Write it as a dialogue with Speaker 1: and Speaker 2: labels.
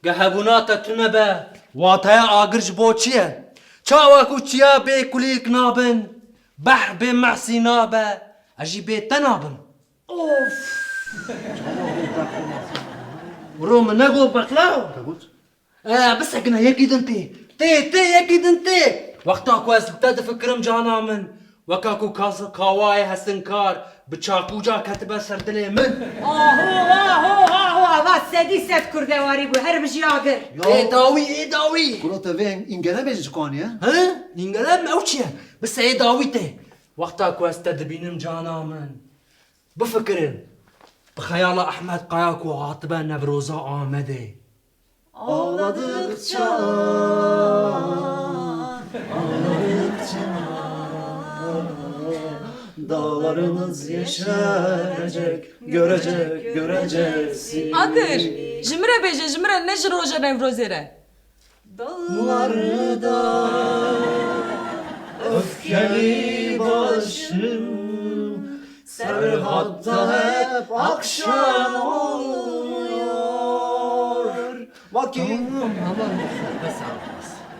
Speaker 1: Gehebunata tüne be. Vataya agırj boçiye. Çava kuçiya be kulik nabın. Bahr be mahsina be. Aji be tenabın. Of. Rom ne go baklav? بس هكنا يكيد تي يكيد انت وقتا كواس بتاد فكرم جانا من وكاكو كاواي هسنكار بچاكوجا كتبه سردلي من
Speaker 2: آهو سدی ست کردواری بو هر بجی آگر
Speaker 1: ايه داوي
Speaker 3: Kurota veng ingene bezi koniye.
Speaker 1: ها ينقلب اوشيا بس ايه داويته وقتا كواس تدبينم جانا من بفكرن بخيال احمد قاياكو عاطبه نبروزا آمده
Speaker 3: Ağladıkça dağlarınız yeşerecek, göreceksin.
Speaker 4: Adır, jimre beje, jimre ne jir roja nevrozere?
Speaker 3: Dağlarda öfkeli başım, Serhatta hep akşam oluyor. Vakit
Speaker 1: بس